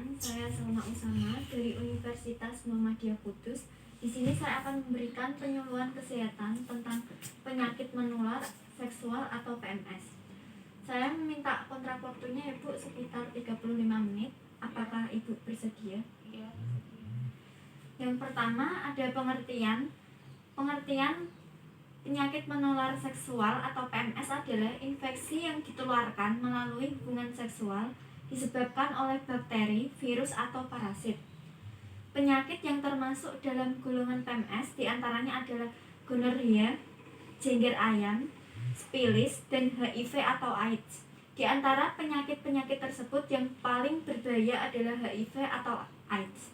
teman-teman, saya Salma Usama dari Universitas Muhammadiyah Kudus. Di sini saya akan memberikan penyuluhan kesehatan tentang penyakit menular seksual atau PMS. Saya meminta kontrak waktunya Ibu sekitar 35 menit. Apakah Ibu bersedia? Iya. Yang pertama ada pengertian. Pengertian penyakit menular seksual atau PMS adalah infeksi yang ditularkan melalui hubungan seksual disebabkan oleh bakteri, virus, atau parasit. Penyakit yang termasuk dalam golongan PMS diantaranya adalah gonorrhea, jengger ayam, sifilis, dan HIV atau AIDS. Di antara penyakit-penyakit tersebut yang paling berbahaya adalah HIV atau AIDS.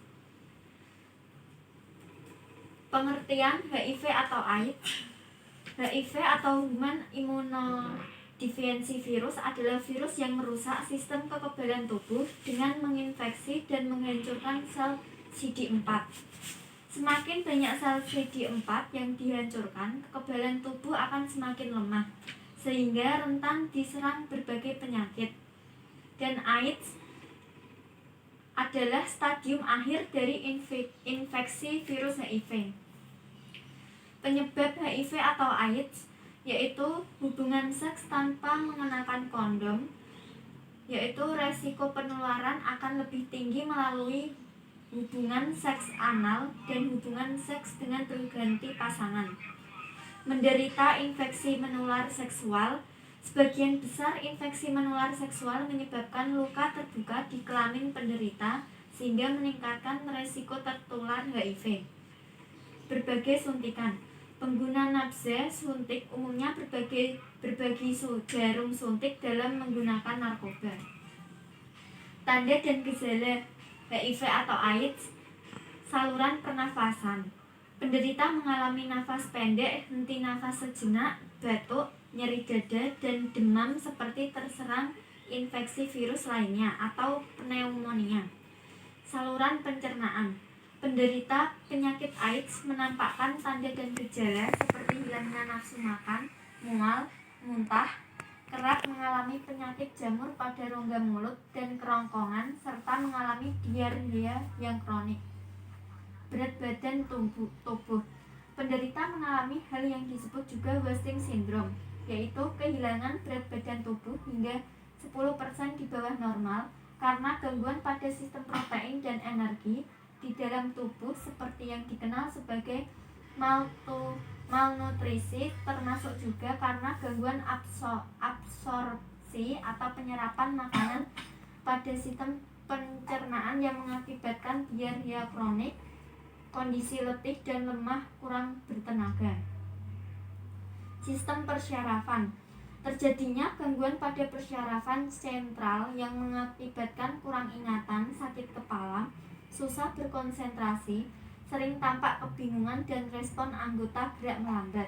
Pengertian HIV atau AIDS. HIV atau Human Immunodeficiency Virus adalah virus yang merusak sistem kekebalan tubuh dengan menginfeksi dan menghancurkan sel CD4. Semakin banyak sel CD4 yang dihancurkan, kekebalan tubuh akan semakin lemah, sehingga rentan diserang berbagai penyakit. Dan AIDS adalah stadium akhir dari infeksi virus HIV. Penyebab HIV atau AIDS yaitu hubungan seks tanpa mengenakan kondom, yaitu resiko penularan akan lebih tinggi melalui hubungan seks anal dan hubungan seks dengan berganti pasangan. Menderita infeksi menular seksual. Sebagian besar infeksi menular seksual menyebabkan luka terbuka di kelamin penderita sehingga meningkatkan resiko tertular HIV. Berbagai suntikan. Pengguna nafza suntik umumnya berbagi jarum suntik dalam menggunakan narkoba. Tanda dan gejala HIV atau AIDS. Saluran pernafasan. Penderita mengalami nafas pendek, henti nafas sejenak, batuk, nyeri dada, dan demam seperti terserang infeksi virus lainnya atau pneumonia. Saluran pencernaan. Penderita penyakit AIDS menampakkan tanda dan gejala seperti hilangnya nafsu makan, mual, muntah, kerap mengalami penyakit jamur pada rongga mulut dan kerongkongan, serta mengalami diarrea yang kronik. Berat badan tubuh. Penderita mengalami hal yang disebut juga wasting syndrome, yaitu kehilangan berat badan tubuh hingga 10% di bawah normal karena gangguan pada sistem protein dan energi di dalam tubuh seperti yang dikenal sebagai malnutrisi, termasuk juga karena gangguan absorpsi atau penyerapan makanan pada sistem pencernaan yang mengakibatkan diarrea kronik, kondisi letih dan lemah kurang bertenaga. Sistem persyarafan. Terjadinya gangguan pada persyarafan sentral yang mengakibatkan kurang ingatan, sakit kepala, susah berkonsentrasi, sering tampak kebingungan dan respon anggota gerak melambat.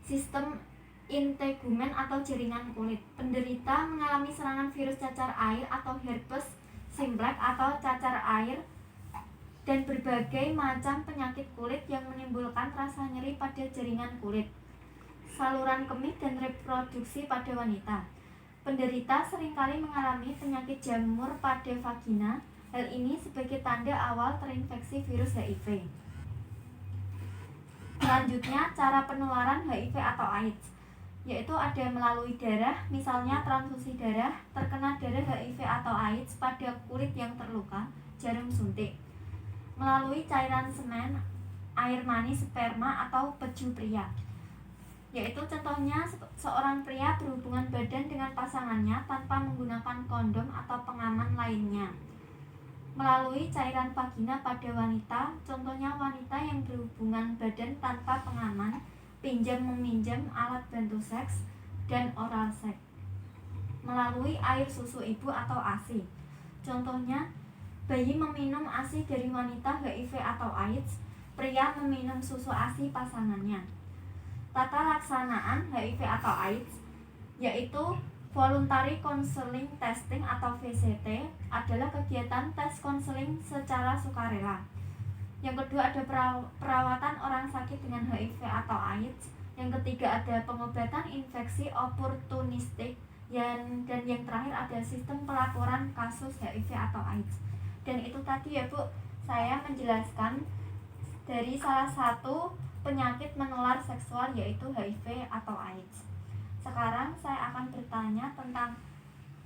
Sistem integumen atau jaringan kulit. Penderita mengalami serangan virus cacar air atau herpes simplex atau cacar air dan berbagai macam penyakit kulit yang menimbulkan rasa nyeri pada jaringan kulit. Saluran kemih dan reproduksi pada wanita. Penderita seringkali mengalami penyakit jamur pada vagina. Hal ini sebagai tanda awal terinfeksi virus HIV. Selanjutnya, cara penularan HIV atau AIDS, yaitu ada melalui darah, misalnya transfusi darah, terkena darah HIV atau AIDS pada kulit yang terluka, jarum suntik. Melalui cairan semen, air mani, sperma, atau peju pria, yaitu contohnya seorang pria berhubungan badan dengan pasangannya tanpa menggunakan kondom atau pengaman lainnya. Melalui cairan vagina pada wanita, contohnya wanita yang berhubungan badan tanpa pengaman, pinjam-meminjam alat bantu seks, dan oral seks. Melalui air susu ibu atau ASI, contohnya bayi meminum ASI dari wanita HIV atau AIDS, pria meminum susu ASI pasangannya. Tata laksanaan HIV atau AIDS, yaitu Voluntary Counseling Testing atau VCT adalah kegiatan tes konseling secara sukarela. Yang kedua ada perawatan orang sakit dengan HIV atau AIDS. Yang ketiga ada pengobatan infeksi oportunistik. Dan yang terakhir ada sistem pelaporan kasus HIV atau AIDS. Dan itu tadi ya Bu, saya menjelaskan dari salah satu penyakit menular seksual yaitu HIV atau AIDS. Sekarang saya akan bertanya tentang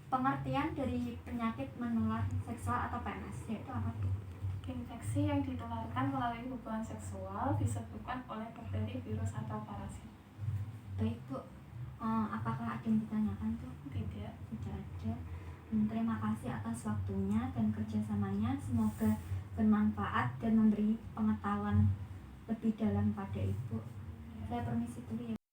pengertian dari penyakit menular seksual atau PMS, yaitu apa Bu? Infeksi yang ditularkan melalui hubungan seksual disebabkan oleh bakteri, virus, atau parasit. Baik Bu, apakah ada yang ditanyakan tuh? Tidak. Tidak ada. Terima kasih atas waktunya dan kerjasamanya. Semoga bermanfaat dan memberi pengetahuan lebih dalam pada Ibu. Saya permisi dulu ya.